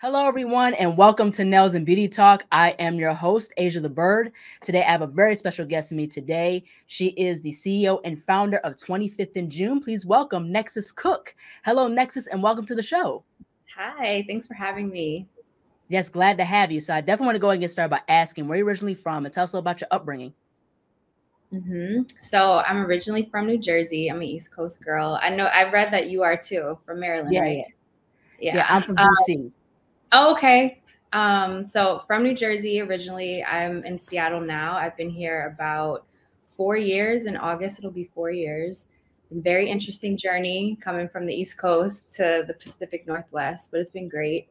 Hello, everyone, and welcome to Nails and Beauty Talk. I am your host, Asia the Bird. Today, I have a very special guest with me today. She is the CEO and founder of 25th in June. Please welcome Nexus Cook. Hello, Nexus, and welcome to the show. Hi, thanks for having me. Yes, glad to have you. So I definitely want to go ahead and get started by asking where you're originally from and tell us a little about your upbringing. So I'm originally from New Jersey. I'm an East Coast girl. I know I've read that you are too, from Maryland, right? Yeah, I'm from DC. Okay. So from New Jersey originally. I'm in Seattle now. I've been here about 4 years. In August, it'll be 4 years. Very interesting journey coming from the East Coast to the Pacific Northwest, but it's been great.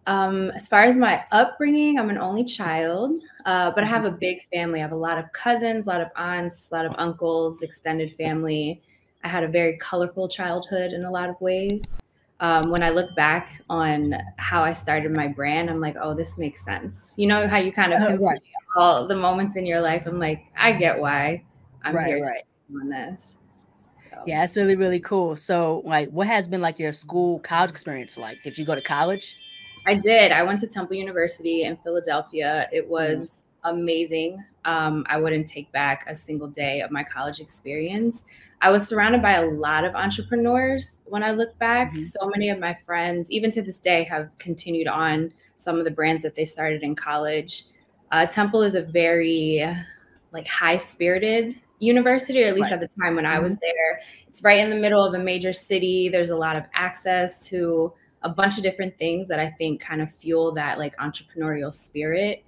As far as my upbringing, I'm an only child, but I have a big family. I have a lot of cousins, a lot of aunts, a lot of uncles, extended family. I had a very colorful childhood in a lot of ways. When I look back on how I started my brand, I'm like, oh, this makes sense. You know how you kind of pinpoint all the moments in your life. I'm like, I get why I'm here today on this. So. Yeah, that's really, really cool. So, like, what has been like your school, college experience like? Did you go to college? I did. I went to Temple University in Philadelphia. It was amazing. I wouldn't take back a single day of my college experience. I was surrounded by a lot of entrepreneurs when I look back. So many of my friends, even to this day, have continued on some of the brands that they started in college. Temple is a very high-spirited university, or at least at the time when I was there. It's right in the middle of a major city. There's a lot of access to a bunch of different things that I think kind of fuel that like entrepreneurial spirit.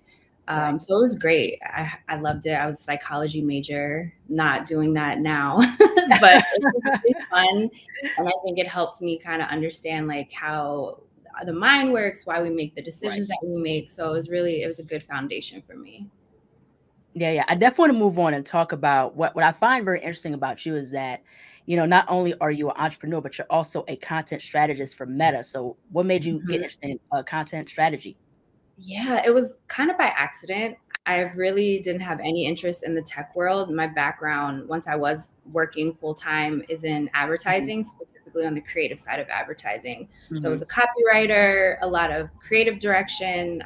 So it was great. I loved it. I was a psychology major, not doing that now, but it was really fun. And I think it helped me kind of understand like how the mind works, why we make the decisions that we make. So it was a good foundation for me. Yeah. I definitely want to move on and talk about what I find very interesting about you is that, you know, not only are you an entrepreneur, but you're also a content strategist for Meta. So what made you get interested in content strategy? Yeah, it was kind of by accident. I really didn't have any interest in the tech world. My background, once I was working full time, is in advertising, specifically on the creative side of advertising. So I was a copywriter, a lot of creative direction,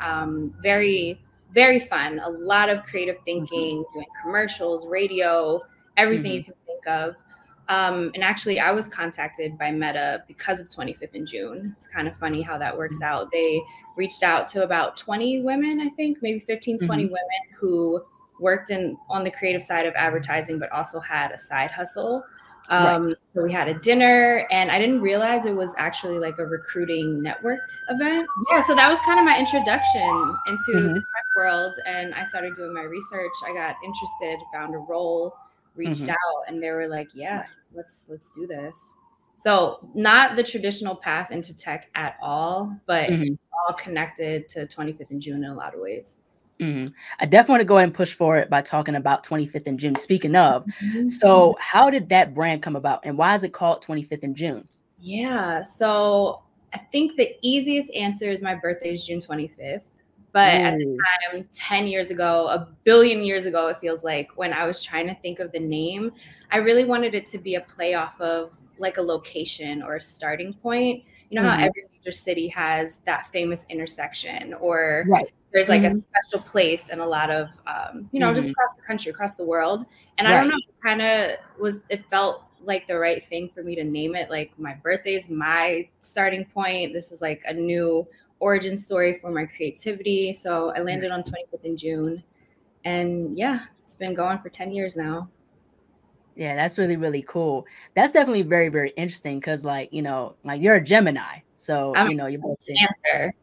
very, very fun, a lot of creative thinking, doing commercials, radio, everything you can think of. And actually, I was contacted by Meta because of 25th in June. It's kind of funny how that works out. They reached out to about 20 women, I think, maybe 15, 20 women who worked on the creative side of advertising, but also had a side hustle. So we had a dinner, and I didn't realize it was actually like a recruiting network event. Yeah, so that was kind of my introduction into the tech world, and I started doing my research. I got interested, found a role, reached out, and they were like, yeah, let's do this. So not the traditional path into tech at all, but all connected to 25th in June in a lot of ways. I definitely want to go ahead and push for it by talking about 25th in June. Speaking of, so how did that brand come about and why is it called 25th in June? Yeah, so I think the easiest answer is my birthday is June 25th. But at the time, 10 years ago, a billion years ago, it feels like, when I was trying to think of the name, I really wanted it to be a play off of like a location or a starting point. You know how every major city has that famous intersection, or there's like a special place in a lot of, just across the country, across the world. And I don't know, it felt like the right thing for me to name it. Like, my birthday is my starting point. This is like a new origin story for my creativity. So I landed on 25th in June, and yeah, it's been going for 10 years now. Yeah, that's really, really cool. That's definitely very, very interesting because, like, you know, like you're a Gemini. So, I'm you're both Cancer.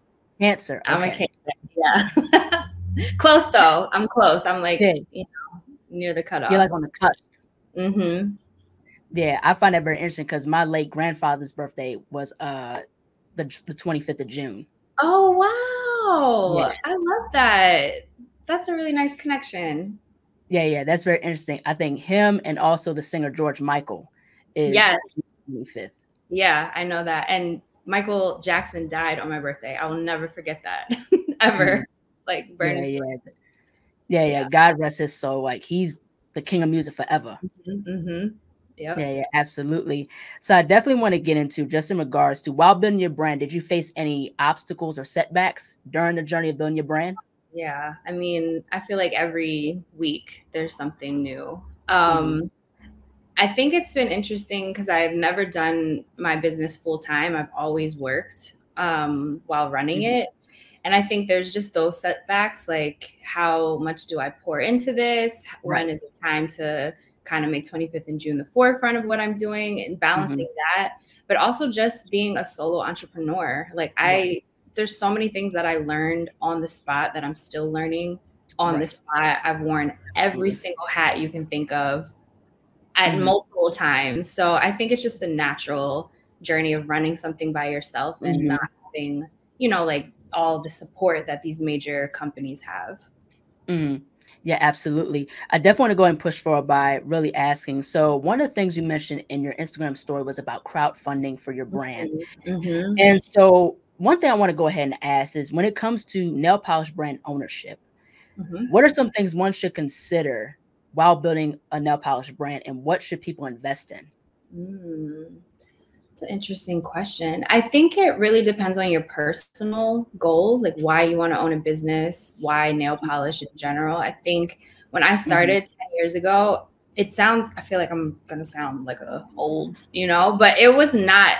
Cancer. Okay. I'm a Cancer. Yeah. Close though. I'm close. I'm like, near the cutoff. You're like on the cusp. Mm-hmm. Yeah, I find that very interesting because my late grandfather's birthday was the 25th of June. Oh, wow. Yeah. I love that. That's a really nice connection. Yeah, that's very interesting. I think him and also the singer George Michael is 25th. Yeah, I know that. And Michael Jackson died on my birthday. I will never forget that ever. Like, burning. Yeah. God rest his soul. Like, he's the king of music forever. Yep. Yeah, absolutely. So I definitely want to get into just in regards to while building your brand, did you face any obstacles or setbacks during the journey of building your brand? Yeah. I mean, I feel like every week there's something new. Mm-hmm. I think it's been interesting because I've never done my business full time. I've always worked while running Mm-hmm. it. And I think there's just those setbacks, like how much do I pour into this? Right. When is it time to kind of make 25th and June the forefront of what I'm doing and Mm-hmm. balancing that, but also just being a solo entrepreneur. Like Right. there's so many things that I learned on the spot that I'm still learning on the Right. spot. I've worn every Absolutely. single hat you can think of at Mm-hmm. multiple times. So I think it's just the natural journey of running something by yourself and not Mm-hmm. having, like all the support that these major companies have. Mm-hmm. Yeah, absolutely. I definitely want to go ahead and push forward by really asking. So one of the things you mentioned in your Instagram story was about crowdfunding for your brand. Mm-hmm. And so one thing I want to go ahead and ask is when it comes to nail polish brand ownership, Mm-hmm. what are some things one should consider while building a nail polish brand and what should people invest in? Mm. It's an interesting question. I think it really depends on your personal goals, like why you want to own a business, why nail polish in general. I think when I Mhm, started 10 years ago, I feel like I'm going to sound like a old, but it was not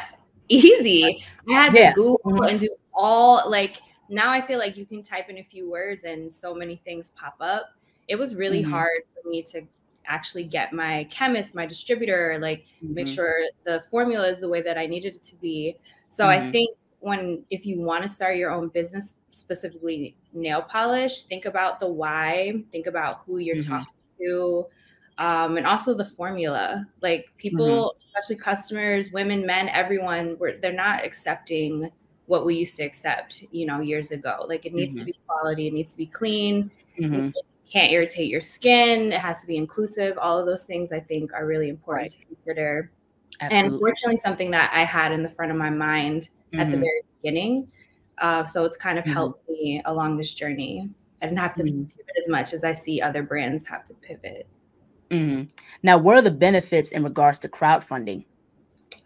easy. I had to yeah. Google Mhm, and do all like, now I feel like you can type in a few words and so many things pop up. It was really mhm, hard for me to actually get my chemist, my distributor, like make mhm, sure the formula is the way that I needed it to be. So I mhm, think if you want to start your own business, specifically nail polish, think about the why, think about who you're mhm, talking to, and also the formula. Like mhm, people, especially customers, women, men, everyone, they're not accepting what we used to accept, years ago. Like it needs to mhm, be quality, it needs to be clean, mhm. it can't irritate your skin, it has to be inclusive. All of those things I think are really important Right. to consider. And Absolutely. fortunately, something that I had in the front of my mind at the Mhm, very beginning. So it's kind of mhm, helped me along this journey. I didn't have to mhm, pivot as much as I see other brands have to pivot. mhm. Now, what are the benefits in regards to crowdfunding?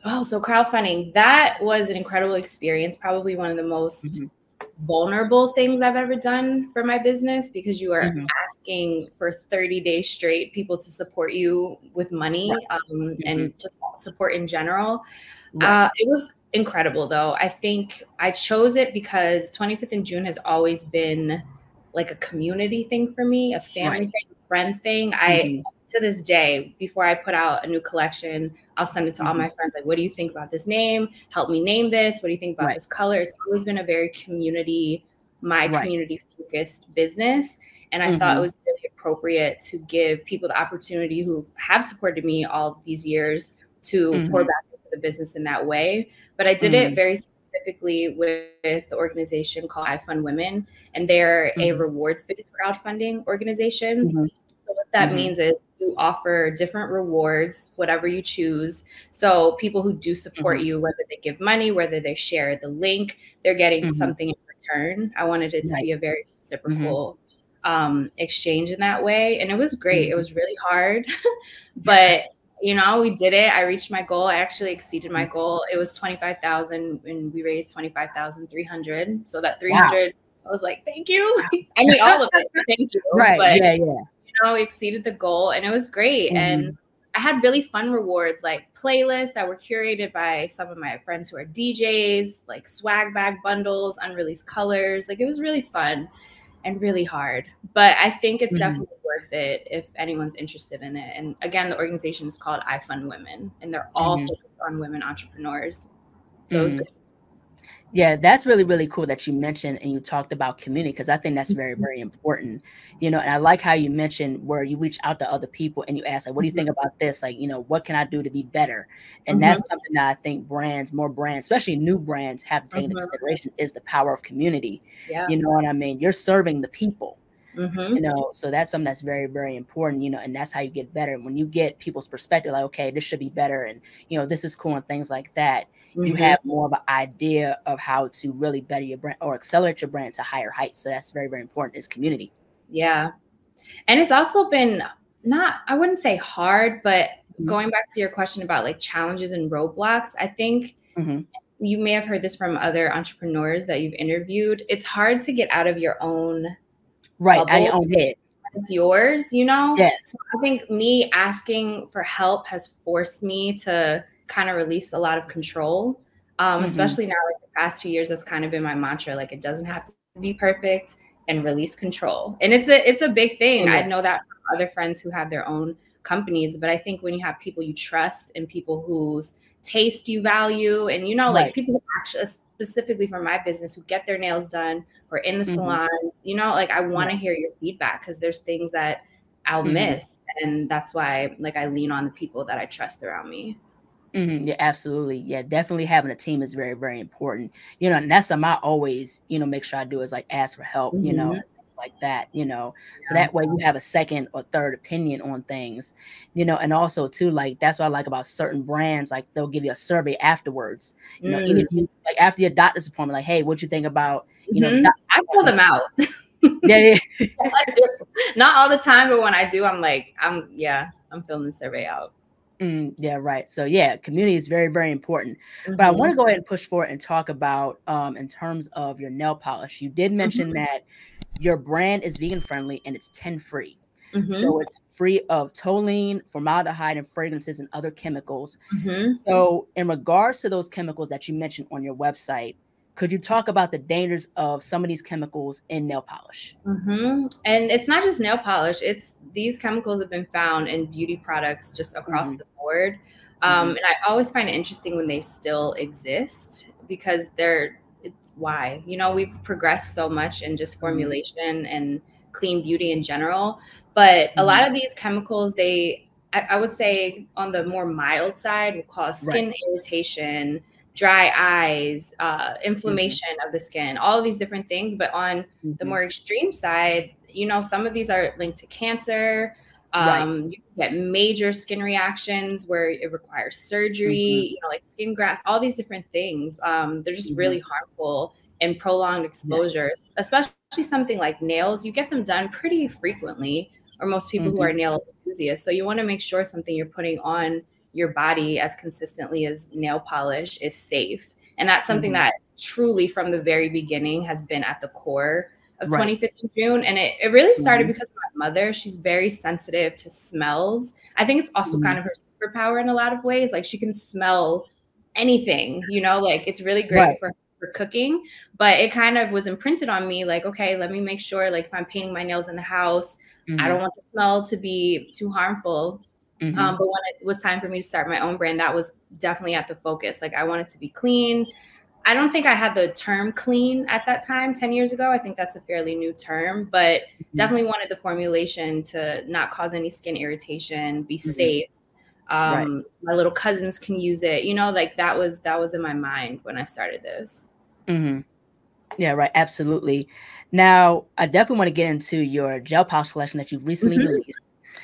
Oh, so crowdfunding, that was an incredible experience. Probably one of the most Mhm, vulnerable things I've ever done for my business because you are mhm. asking for 30 days straight people to support you with Right. money, Mhm. and just support in general. Right. It was incredible, though. I think I chose it because 25th in June has always been like a community thing for me, a Right. family thing, friend thing. Mhm, To this day, before I put out a new collection, I'll send it to all mhm. my friends. Like, what do you think about this name? Help me name this. What do you think about Right. this color? It's always been a very my Right. community focused business. And I thought it Mhm, was really appropriate to give people the opportunity who have supported me all these years to pour mhm, back into the business in that way. But I did it mhm, very specifically with the organization called I Fund Women, and they're a mhm, rewards-based crowdfunding organization. mhm, So what that mhm, means is you offer different rewards, whatever you choose. So people who do support mhm, you, whether they give money, whether they share the link, they're getting mhm. something in return. I wanted it to Right. be a very Mhm, reciprocal exchange in that way. And it was great. It mhm. was really hard, but we did it. I reached my goal. I actually exceeded my goal. It was 25,000 and we raised 25,300. So that Wow. 300, I was like, thank you. I mean, all of it. Thank you. Right. But Yeah, yeah. exceeded the goal and it was great. And Mhm, I had really fun rewards like playlists that were curated by some of my friends who are DJs, like swag bag bundles, unreleased colors. Like it was really fun and really hard. But I think it's mhm, definitely worth it if anyone's interested in it. And again, the organization is called I Fund Women and they're all mhm, focused on women entrepreneurs. So it was mhm. great. Yeah, that's really, really cool that you mentioned and you talked about community because I think that's very, Mhm, very important. And I like how you mentioned where you reach out to other people and you ask, like, what do you mhm, think about this? Like, what can I do to be better? And mhm, that's something that I think more brands, especially new brands, have to take into mhm. consideration is the power of community. Yeah. You know what I mean? You're serving the people. Hmm. So that's something that's very, very important, and that's how you get better. When you get people's perspective, like, okay, this should be better, and this is cool and things like that, you Hmm. have more of an idea of how to really better your brand or accelerate your brand to higher heights. So that's very, very important is community. Yeah. And it's also been not, I wouldn't say hard, but going back to your question about like challenges and roadblocks, I think you may have heard this from other entrepreneurs that you've interviewed. It's hard to get out of your own out of bubble. your own head. It's yours, you know? Yeah. So I think me asking for help has forced me to kind of release a lot of control. Especially now, like the past 2 years, that's kind of been my mantra. Like, it doesn't have to be perfect, and release control. And it's a big thing. I know that from other friends who have their own companies, but I think when you have people you trust and people whose taste you value, and you know, like people who actually, specifically for my business, who get their nails done or in the salons, you know, like I want to hear your feedback, because there's things that I'll miss, and that's why like I lean on the people that I trust around me. Yeah, absolutely. Yeah, definitely having a team is very, very important. You know, and that's something I always, you know, make sure I do is like ask for help, you know, and things like that, you know, so that way you have a second or third opinion on things, you know, and also too, like that's what I like about certain brands, like they'll give you a survey afterwards, you know, even if you, like after your doctor's appointment, like, hey, what you think about, you know, I pull them out. Yeah. I do. Not all the time, but when I do, I'm like, I'm filling the survey out. Yeah, right. So yeah, community is very, very important. But I want to go ahead and push forward and talk about in terms of your nail polish. You did mention that your brand is vegan friendly and it's 10 free. So it's free of toluene, formaldehyde, and fragrances and other chemicals. So in regards to those chemicals that you mentioned on your website, could you talk about the dangers of some of these chemicals in nail polish? And it's not just nail polish. It's these chemicals have been found in beauty products just across the board. And I always find it interesting when they still exist, because it's why, you know, we've progressed so much in just formulation and clean beauty in general. But a lot of these chemicals, I would say on the more mild side, will cause skin irritation, dry eyes, inflammation of the skin, all of these different things. But on the more extreme side, you know, some of these are linked to cancer. You get major skin reactions where it requires surgery, you know, like skin graft, all these different things. They're just really harmful and prolonged exposure, especially something like nails. You get them done pretty frequently, or most people who are nail enthusiasts. So you want to make sure something you're putting on your body as consistently as nail polish is safe. And that's something that truly from the very beginning has been at the core of 25th of June. And it really started because of my mother. She's very sensitive to smells. I think it's also kind of her superpower in a lot of ways. Like she can smell anything, you know, like it's really great for cooking, but it kind of was imprinted on me. Like, okay, let me make sure, like if I'm painting my nails in the house, I don't want the smell to be too harmful. But when it was time for me to start my own brand, that was definitely at the focus. Like I wanted to be clean. I don't think I had the term clean at that time, 10 years ago. I think that's a fairly new term, but definitely wanted the formulation to not cause any skin irritation, be safe. My little cousins can use it, you know, like that was in my mind when I started this. Yeah, right. Absolutely. Now, I definitely want to get into your gel polish collection that you've recently released.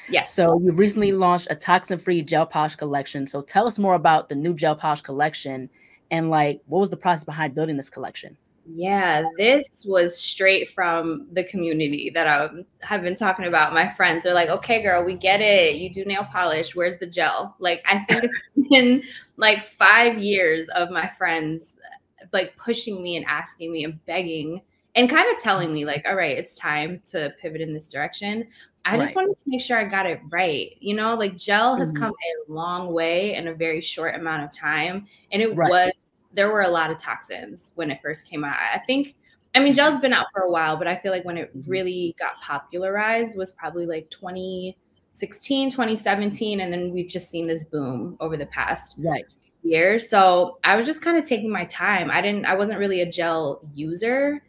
Yes. So you've recently launched a toxin-free gel polish collection. So tell us more about the new gel polish collection and like, what was the process behind building this collection? Yeah, this was straight from the community that I have been talking about. My friends, they're like, okay, girl, we get it. You do nail polish. Where's the gel? Like, I think it's been like 5 years of my friends like pushing me and asking me and begging and kind of telling me like, all right, it's time to pivot in this direction. I just wanted to make sure I got it right. You know, like gel has come a long way in a very short amount of time. And there were a lot of toxins when it first came out. I mean, gel's been out for a while, but I feel like when it really got popularized was probably like 2016, 2017. And then we've just seen this boom over the past years. So I was just kind of taking my time. I wasn't really a gel user.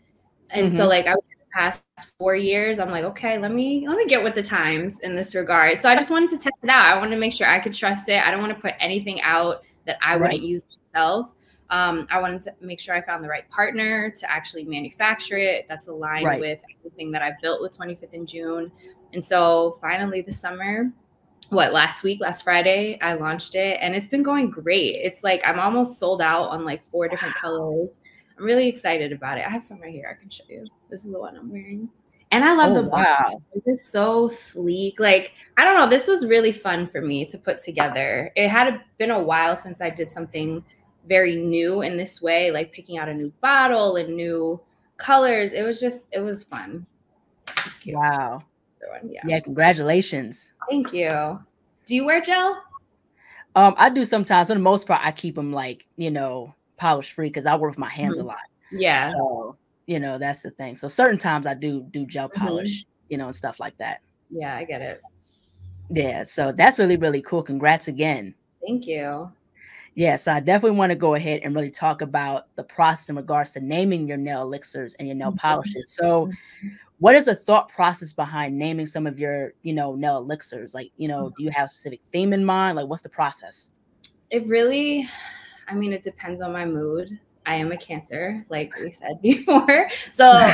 And so like I was in the past 4 years, I'm like, okay, let me get with the times in this regard. So I just wanted to test it out. I wanted to make sure I could trust it. I don't want to put anything out that I wouldn't use myself. I wanted to make sure I found the right partner to actually manufacture it that's aligned with everything that I built with 25th in June. And so finally this summer, last Friday, I launched it and it's been going great. It's like I'm almost sold out on like 4 different colors. I'm really excited about it. I have some right here I can show you. This is the one I'm wearing. And I love Oh, the bond. wow. It's so sleek. Like, I don't know, this was really fun for me to put together. It had been a while since I did something very new in this way, like picking out a new bottle and new colors. It was fun. It's cute. Wow. Yeah. Yeah, congratulations. Thank you. Do you wear gel? I do sometimes. For the most part, I keep them like, polish free because I work with my hands a lot. Yeah. So, that's the thing. So certain times I do gel polish, and stuff like that. Yeah, I get it. Yeah. So that's really, really cool. Congrats again. Thank you. Yeah. So I definitely want to go ahead and really talk about the process in regards to naming your nail elixirs and your nail polishes. So what is the thought process behind naming some of your, nail elixirs? Like, do you have a specific theme in mind? Like, what's the process? It really, it depends on my mood. I am a Cancer, like we said before. So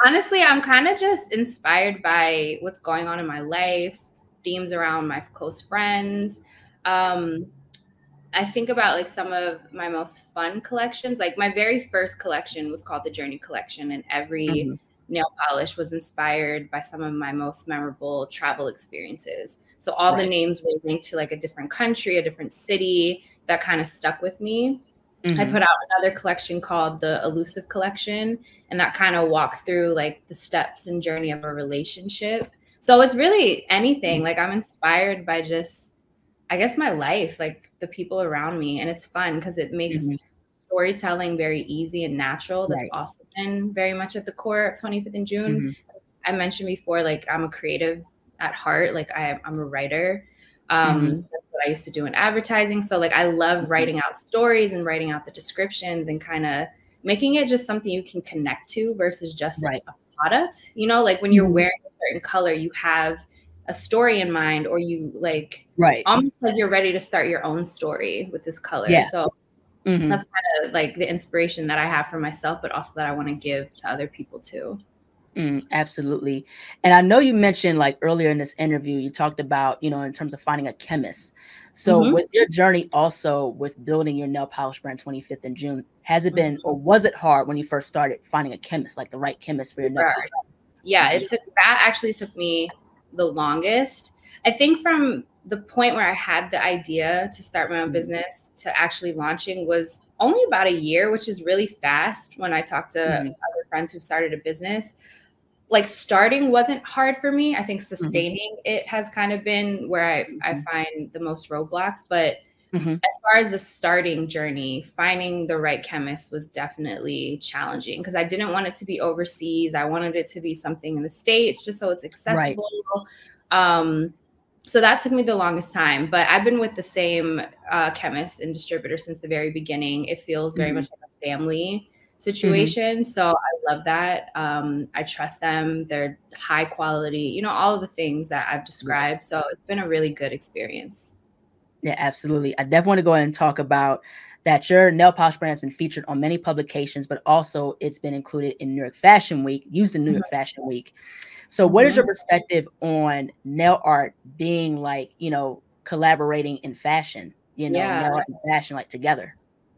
honestly, I'm kind of just inspired by what's going on in my life, themes around my close friends. I think about like some of my most fun collections. Like my very first collection was called the Journey Collection, and every nail polish was inspired by some of my most memorable travel experiences. So all the names were linked to like a different country, a different city. That kind of stuck with me. I put out another collection called the Elusive Collection, and that kind of walked through like the steps and journey of a relationship. So it's really anything. Like I'm inspired by just, I guess, my life, like the people around me. And it's fun because it makes storytelling very easy and natural. That's also been very much at the core of 25th and June. I mentioned before, like I'm a creative at heart. Like I'm a writer. That's what I used to do in advertising. So like I love writing out stories and writing out the descriptions and kind of making it just something you can connect to versus just a product. Like when you're wearing a certain color, you have a story in mind, or you like almost like you're ready to start your own story with this color. So that's kind of like the inspiration that I have for myself, but also that I want to give to other people too. Absolutely. And I know you mentioned like earlier in this interview, you talked about, in terms of finding a chemist. So with your journey also with building your nail polish brand 25th in June, has it been, or was it hard when you first started finding a chemist, like the right chemist for your nail polish? Yeah, that actually took me the longest. I think from the point where I had the idea to start my own business to actually launching was only about a year, which is really fast when I talk to other friends who started a business. Like starting wasn't hard for me. I think sustaining it has kind of been where I find the most roadblocks. But as far as the starting journey, finding the right chemist was definitely challenging because I didn't want it to be overseas. I wanted it to be something in the States just so it's accessible. So that took me the longest time. But I've been with the same chemist and distributor since the very beginning. It feels very much like a family situation. So I love that. I trust them. They're high quality, all of the things that I've described. So it's been a really good experience. Yeah, absolutely. I definitely want to go ahead and talk about that your nail polish brand has been featured on many publications, but also it's been included in New York Fashion Week, used in New York Fashion Week. So what is your perspective on nail art being like, collaborating in fashion, nail art and fashion like together?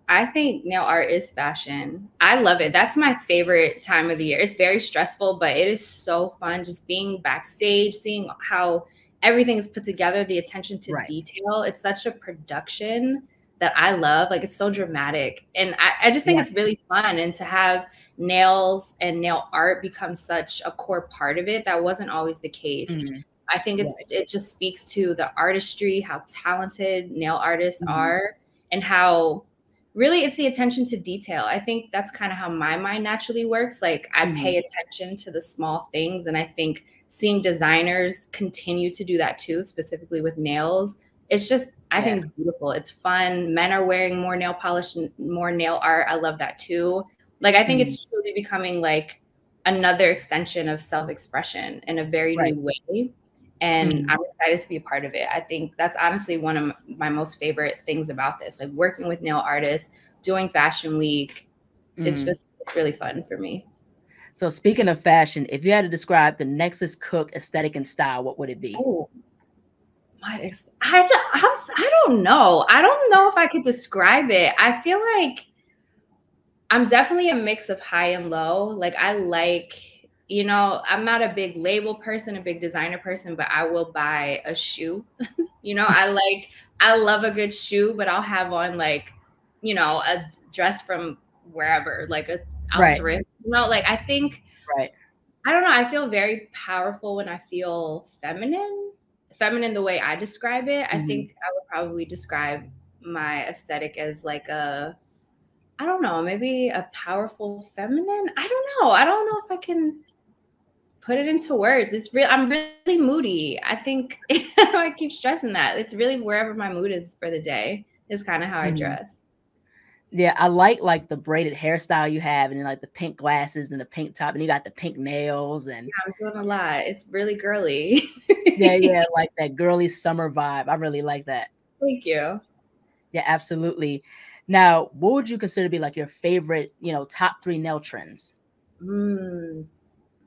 I think nail art is fashion. I love it. That's my favorite time of the year. It's very stressful, but it is so fun just being backstage, seeing how everything is put together, the attention to detail. It's such a production that I love. Like it's so dramatic. And I just think it's really fun. And to have nails and nail art become such a core part of it, that wasn't always the case. I think it just speaks to the artistry, how talented nail artists are, and how really it's the attention to detail. I think that's kind of how my mind naturally works. Like I pay attention to the small things. And I think seeing designers continue to do that too, specifically with nails, it's just, I think it's beautiful. It's fun. Men are wearing more nail polish and more nail art. I love that too. Like, I think it's truly becoming like another extension of self-expression in a very new way. And I'm excited to be a part of it. I think that's honestly one of my most favorite things about this, like working with nail artists, doing Fashion Week. It's really fun for me. So speaking of fashion, if you had to describe the Nexus Cook aesthetic and style, what would it be? Oh, I don't know. I don't know if I could describe it. I feel like I'm definitely a mix of high and low. Like I like you know, I'm not a big label person, a big designer person, but I will buy a shoe. You know, I love a good shoe, but I'll have on like, you know, a dress from wherever, like I'll thrift. You know, like I think, I don't know, I feel very powerful when I feel feminine the way I describe it. I think I would probably describe my aesthetic as like I don't know, maybe a powerful feminine. I don't know if I can put it into words. I'm really moody. I think I keep stressing that. It's really wherever my mood is for the day is kind of how I dress. Yeah, I like the braided hairstyle you have, and then like the pink glasses and the pink top, and you got the pink nails, and yeah, I'm doing a lot. It's really girly. yeah, like that girly summer vibe. I really like that. Thank you. Yeah, absolutely. Now, what would you consider to be like your favorite, you know, top 3 nail trends?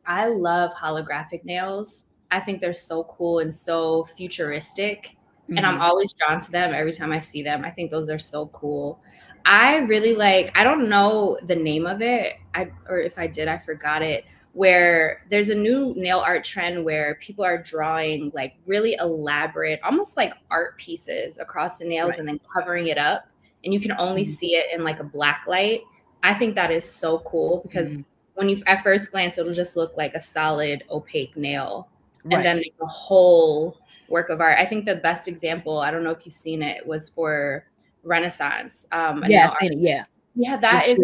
I love holographic nails. I think they're so cool and so futuristic. And I'm always drawn to them every time I see them. I think those are so cool. I really like, I don't know the name of it, or if I did, I forgot it, where there's a new nail art trend where people are drawing like really elaborate, almost like art pieces across the nails and then covering it up. And you can only see it in like a black light. I think that is so cool because when you at first glance, it'll just look like a solid opaque nail and then make a whole work of art. I think the best example, I don't know if you've seen it, was for Renaissance. Yeah, I've seen it. Yeah. Yeah, that is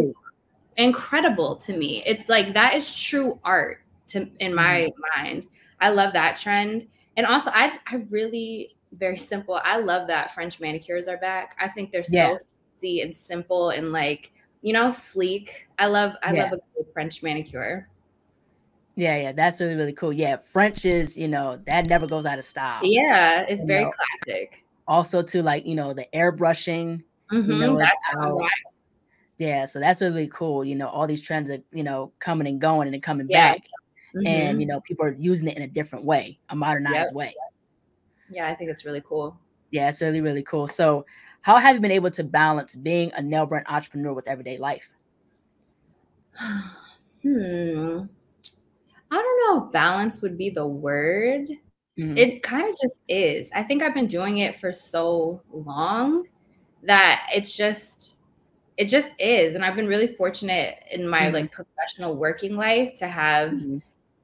incredible to me. It's like, that is true art in my mind. I love that trend. And also I really, very simple, I love that French manicures are back. I think they're so easy and simple and like, you know, sleek. I love a good French manicure. Yeah, that's really, really cool. Yeah, French is, you know, that never goes out of style. Yeah, it's very classic. Also, to like, you know, the airbrushing, you know, yeah, so that's really cool. You know, all these trends are, you know, coming and going and then coming back, and you know, people are using it in a different way, a modernized way. Yeah, I think it's really cool. Yeah, it's really, really cool. So, how have you been able to balance being a nail brand entrepreneur with everyday life? I don't know if balance would be the word. It kind of just is. I think I've been doing it for so long that it just is. And I've been really fortunate in my like professional working life to have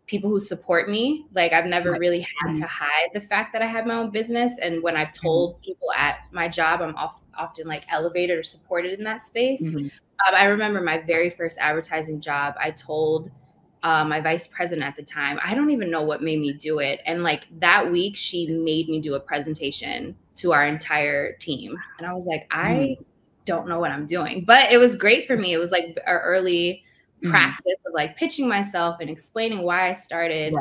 people who support me. Like I've never really had to hide the fact that I have my own business. And when I've told people at my job, I'm often like elevated or supported in that space. I remember my very first advertising job, I told my vice president at the time, I don't even know what made me do it. And like that week, she made me do a presentation to our entire team. And I was like, I don't know what I'm doing, but it was great for me. It was like our early practice of like pitching myself and explaining why I started.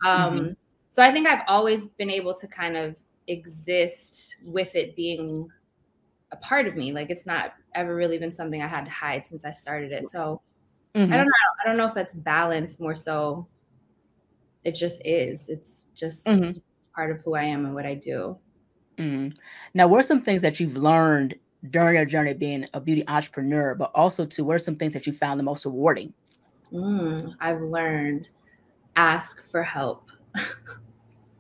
So I think I've always been able to kind of exist with it being a part of me. Like it's not ever really been something I had to hide since I started it. So I don't know. I don't know if that's balance, more so it just is. It's just part of who I am and what I do. Now, what are some things that you've learned during your journey being a beauty entrepreneur, but also to what are some things that you found the most rewarding? I've learned ask for help.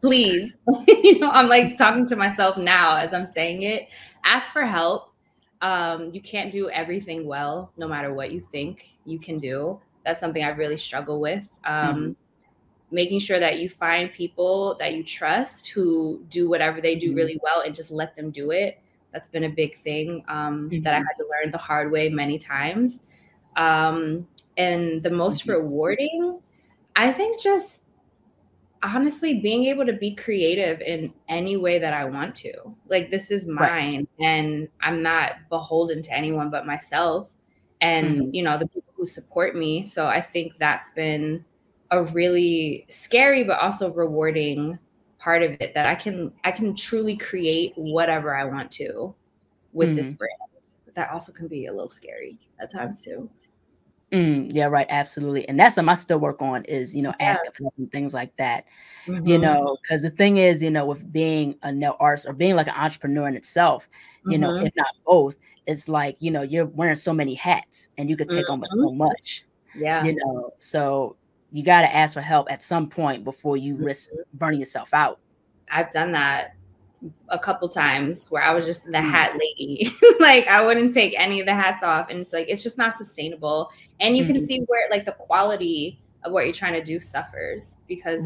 Please. You know, I'm like talking to myself now as I'm saying it. Ask for help. You can't do everything well, no matter what you think you can do. That's something I really struggle with. Making sure that you find people that you trust who do whatever they do really well and just let them do it. That's been a big thing that I had to learn the hard way many times. And the most rewarding, I think, just honestly being able to be creative in any way that I want to. Like, this is mine and I'm not beholden to anyone but myself and, you know, the people who support me. So I think that's been a really scary, but also rewarding part of it, that I can truly create whatever I want to with this brand. But that also can be a little scary at times too. Yeah, right. Absolutely. And that's something I still work on is, you know, asking for things like that, you know, because the thing is, you know, with being a nail artist or being like an entrepreneur in itself, you know, if not both, it's like, you know, you're wearing so many hats and you could take on so much, you know, so you got to ask for help at some point before you risk burning yourself out. I've done that a couple times where I was just the hat lady. Like I wouldn't take any of the hats off. And it's like, it's just not sustainable. And you can see where like the quality of what you're trying to do suffers because,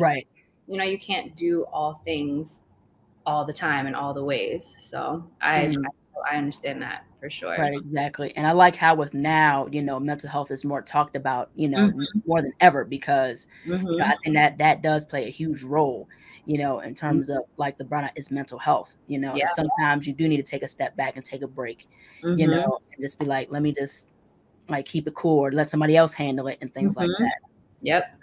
you know, you can't do all things all the time in all the ways. So I understand that for sure. Right, exactly. And I like how with now, you know, mental health is more talked about, you know, more than ever because you know, I think that does play a huge role, you know, in terms of like the burnout is mental health, you know, and sometimes you do need to take a step back and take a break, you know, and just be like, let me just like keep it cool or let somebody else handle it and things like that. Yep.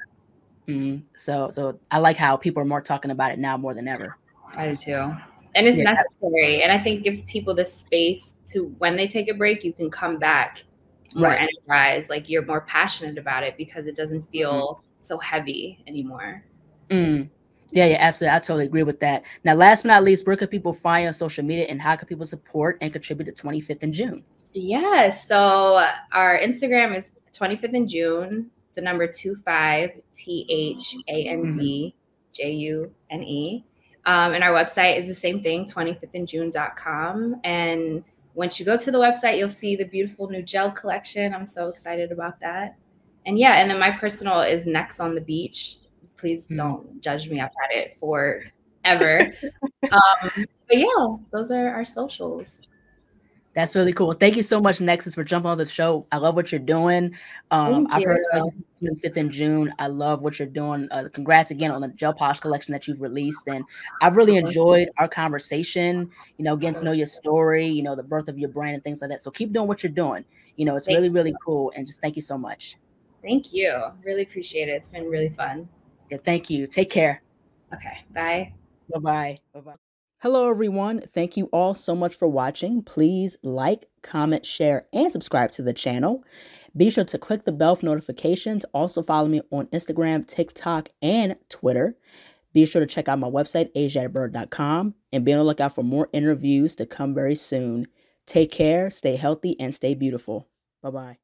So I like how people are more talking about it now more than ever. I do too. And it's necessary. And I think it gives people the space to, when they take a break, you can come back more energized, like you're more passionate about it because it doesn't feel so heavy anymore. Yeah, absolutely. I totally agree with that. Now, last but not least, where could people find you on social media and how can people support and contribute to 25th in June? Yes. So our Instagram is 25th in June, the number 25 THANDJUNE. And our website is the same thing, 25thinjune.com. And once you go to the website, you'll see the beautiful new gel collection. I'm so excited about that. And yeah, and then my personal is Next on the Beach. Please don't judge me. I've had it forever. But yeah, those are our socials. That's really cool. Thank you so much, Nexus, for jumping on the show. I love what you're doing. I've heard 25th in June. I love what you're doing. Congrats again on the gel polish collection that you've released. And I've really enjoyed our conversation, you know, getting to know your story, you know, the birth of your brand and things like that. So keep doing what you're doing. You know, it's really, really cool. And just thank you so much. Thank you. Really appreciate it. It's been really fun. Yeah, thank you. Take care. Okay. Bye. Bye-bye. Bye-bye. Hello, everyone. Thank you all so much for watching. Please like, comment, share, and subscribe to the channel. Be sure to click the bell for notifications. Also follow me on Instagram, TikTok, and Twitter. Be sure to check out my website, ASIATHABIRD.com, and be on the lookout for more interviews to come very soon. Take care, stay healthy, and stay beautiful. Bye-bye.